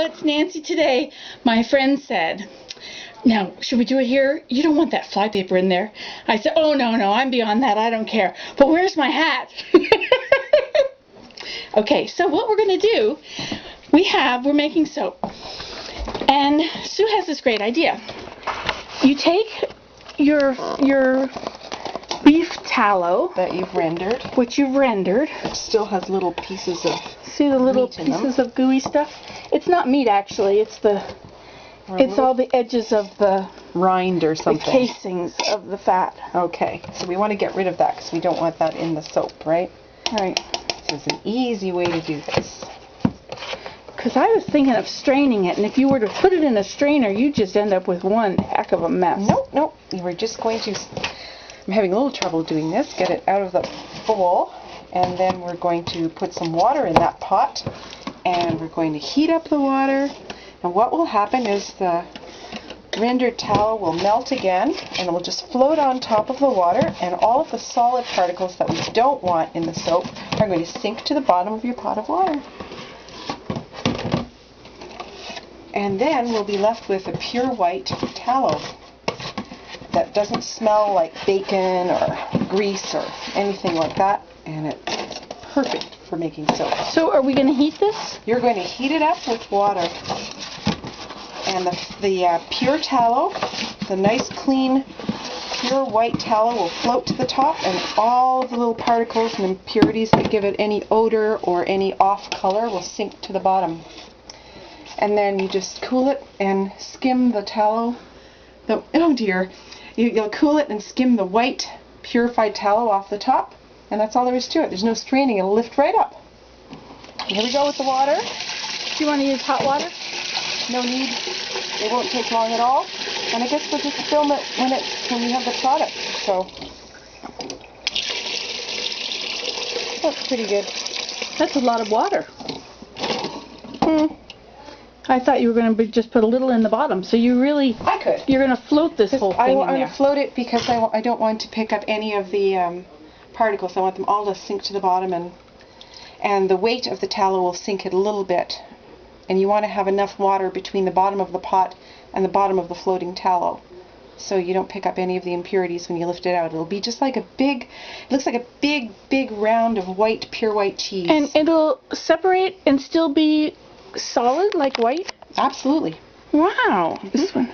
it's Nancy today. My friend said, now, should we do it here? You don't want that flypaper in there. I said, oh, no, I'm beyond that. I don't care. But where's my hat? Okay, so what we're going to do, we're making soap. And Sue has this great idea. You take your beef tallow that you've rendered, which you've rendered. It still has little pieces of see the little pieces of gooey stuff? It's not meat actually. It's all the edges of the rind or something. The casings of the fat. Okay, so we want to get rid of that because we don't want that in the soap, right? Right. This is an easy way to do this. Because I was thinking of straining it, and if you were to put it in a strainer, you'd just end up with one heck of a mess. Nope. We're just going to, I'm having a little trouble doing this, get it out of the bowl, and then we're going to put some water in that pot, and we're going to heat up the water, and what will happen is the rendered tallow will melt again, and it will just float on top of the water, and all of the solid particles that we don't want in the soap are going to sink to the bottom of your pot of water. And then we'll be left with a pure white tallow that doesn't smell like bacon or grease or anything like that, and it's perfect for making soap. So are we going to heat this? You're going to heat it up with water, and the pure tallow, the nice clean pure white tallow will float to the top, and all of the little particles and impurities that give it any odor or any off color will sink to the bottom. And then you just cool it and skim the tallow. You'll cool it and skim the white purified tallow off the top, and that's all there is to it. There's no straining. It'll lift right up. Here we go with the water. Do you want to use hot water? No need. It won't take long at all. And I guess we'll just film it when we have the product. So that's pretty good. That's a lot of water. I thought you were going to just put a little in the bottom, so you're going to float this whole thing in there. I'm going to float it because I don't want to pick up any of the particles. I want them all to sink to the bottom, and the weight of the tallow will sink it a little bit. And you want to have enough water between the bottom of the pot and the bottom of the floating tallow, so you don't pick up any of the impurities when you lift it out. It'll be just like it looks like a big round of pure white cheese. And it'll separate and still be solid like white? Absolutely. Wow. This one.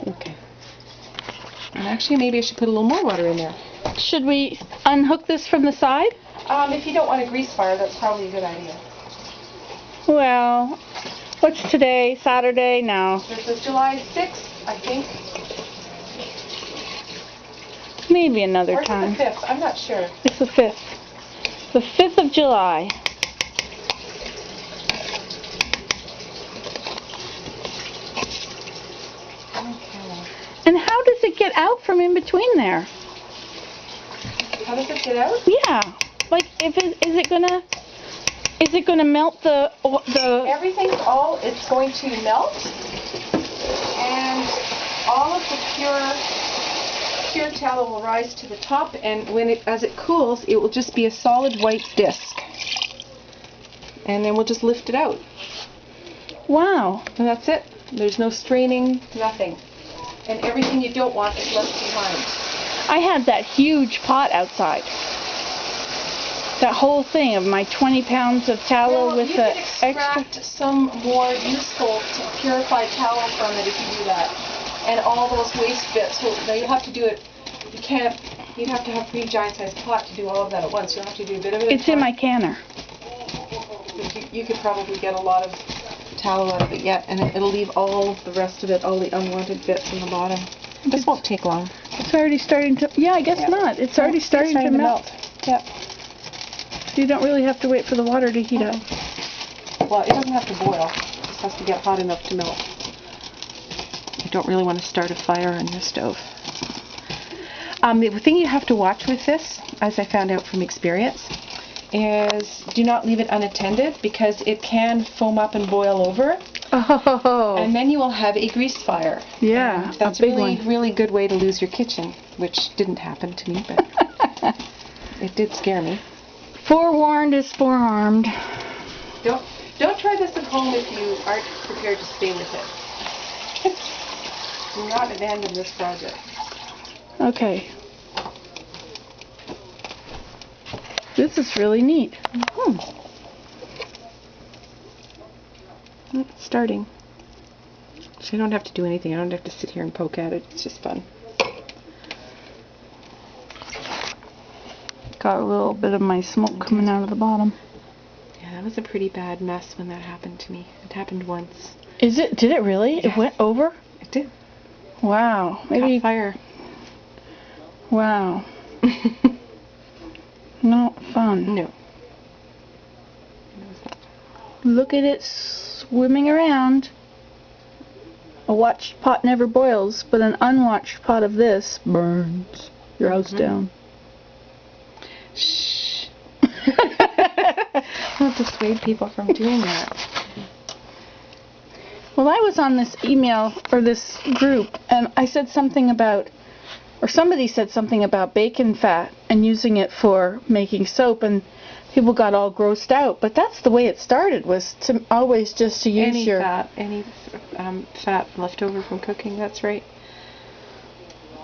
Okay. And actually maybe I should put a little more water in there. Should we unhook this from the side? If you don't want a grease fire, that's probably a good idea. Well, what's today? Saturday? No. This is July 6th, I think. Maybe another or time. Or the 5th, I'm not sure. It's the 5th. The 5th of July. And how does it get out from in between there? How does it get out? Yeah. Like, is it gonna melt the? It's going to melt, and all of the pure tallow will rise to the top, and as it cools, it will just be a solid white disc. And then we'll just lift it out. Wow. And that's it. There's no straining, nothing. And everything you don't want is left behind. I had that huge pot outside. That whole thing of my 20 pounds of tallow with the extra. You can extract some more useful purified tallow from it if you do that. And all those waste bits. Well, now you have to do it. You'd have to have a pretty giant-sized pot to do all of that at once. You'll have to do a bit of it. It's in my canner. You could probably get a lot of tallow out of it yet, and it'll leave all the rest of it, all the unwanted bits in the bottom. This won't take long. It's already starting to. Yeah, I guess not. It's already starting to melt. Yeah. So you don't really have to wait for the water to heat up. Well, it doesn't have to boil. It just has to get hot enough to melt. You don't really want to start a fire on your stove. The thing you have to watch with this, as I found out from experience, is do not leave it unattended because it can foam up and boil over. Oh. And then you will have a grease fire. Yeah, and that's a really good way to lose your kitchen, which didn't happen to me, but it did scare me. Forewarned is forearmed. Don't try this at home if you aren't prepared to stay with it. Do not abandon this project. Okay. This is really neat. It's starting. So I don't have to do anything. I don't have to sit here and poke at it. It's just fun. Got a little bit of my smoke coming out of the bottom. Yeah, that was a pretty bad mess when that happened to me. It happened once. Is it? Did it really? Yes. It went over? It did. Wow. Maybe. Caught fire. Wow. Not fun. No. Look at it swimming around. A watched pot never boils, but an unwatched pot of this burns your house down. Shh. I'll dissuade people from doing that. Well, I was on this email or this group, and I said something about, or somebody said something about bacon fat and using it for making soap, and people got all grossed out. But that's the way it started, was to always just to use Any your fat left over from cooking. That's right.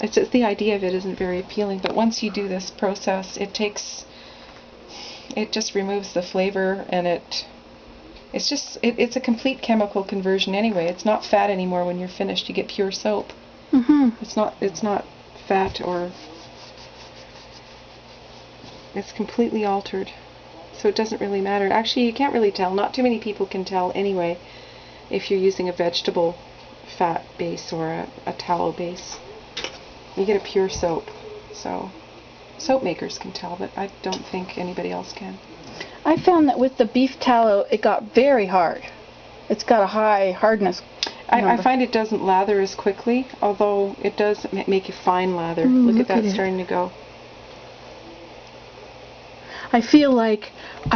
It's just the idea of it isn't very appealing, but once you do this process, it just removes the flavor, and it's a complete chemical conversion anyway. It's not fat anymore when you're finished. You get pure soap. It's not fat, or it's completely altered. So it doesn't really matter. Actually, you can't really tell. Not too many people can tell anyway if you're using a vegetable fat base or a tallow base. You get a pure soap. So soap makers can tell, but I don't think anybody else can. I found that with the beef tallow, it got very hard. It's got a high hardness. I find it doesn't lather as quickly, although it does make a fine lather. Look at that starting to go. I feel like we're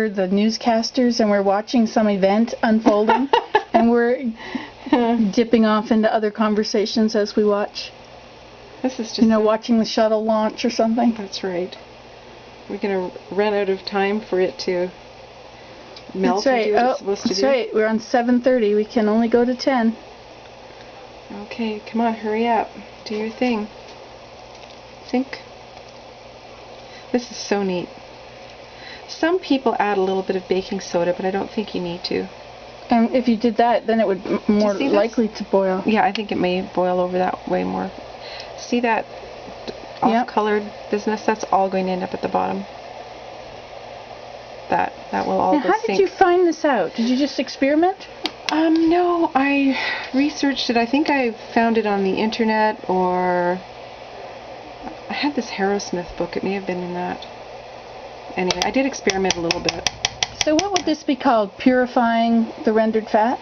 the newscasters and we're watching some event unfolding and we're dipping off into other conversations as we watch. This is just watching the shuttle launch or something. That's right. We're gonna run out of time for it to melt. That's right. And do what it's supposed to that's do. right. We're on 7:30. We can only go to 10. Okay, come on, hurry up. Do your thing. Think. This is so neat. Some people add a little bit of baking soda, but I don't think you need to. And if you did that, then it would more likely to boil. Yeah, I think it may boil over that way more. See that off-colored business? That's all going to end up at the bottom. That will all Now, go how sink. did you find this out? Did you just experiment? No, I researched it. I think I found it on the internet, or I had this Harrowsmith book. It may have been in that. Anyway, I did experiment a little bit. So what would this be called? Purifying the rendered fat?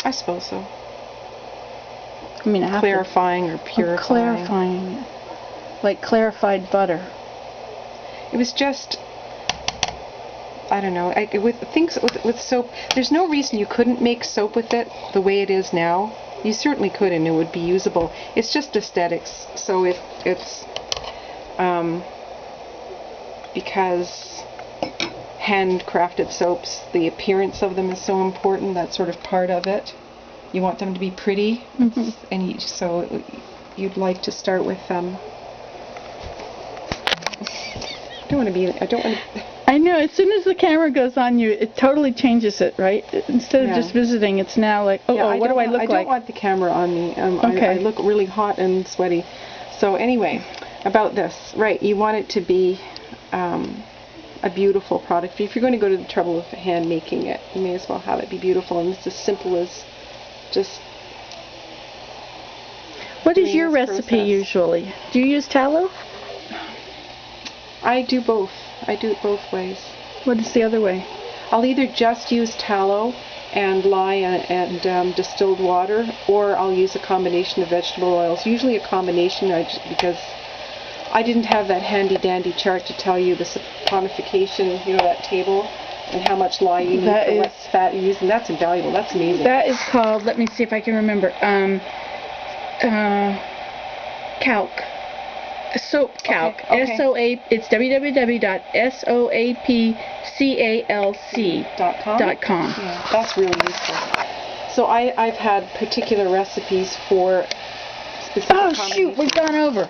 I suppose so. I mean, Clarifying or purifying. Clarifying. Like clarified butter. It was just, I don't know. With soap, there's no reason you couldn't make soap with it the way it is now. You certainly could, and it would be usable. It's just aesthetics. So it's because handcrafted soaps, the appearance of them is so important. That's sort of part of it. You want them to be pretty, and so you'd like to start with I know, as soon as the camera goes on you, it totally changes it, right? Instead of just visiting, it's now like, what do I look like? I don't want the camera on me. Okay. I look really hot and sweaty. So anyway, about this, right, you want it to be a beautiful product. If you're going to go to the trouble of hand making it, you may as well have it be beautiful, and it's as simple as just... What is your recipe usually? Do you use tallow? I do both. I do it both ways. What is the other way? I'll either just use tallow and lye and distilled water, or I'll use a combination of vegetable oils. Usually a combination, because I didn't have that handy dandy chart to tell you the saponification, that table, and how much lye you need for what fat you use, and that's invaluable. That's amazing. That is called, let me see if I can remember, calc. Soap calc. Okay. It's www.soapcal calc.com. Yeah, that's really useful. So I've had particular recipes for specific Oh shoot, we've gone over.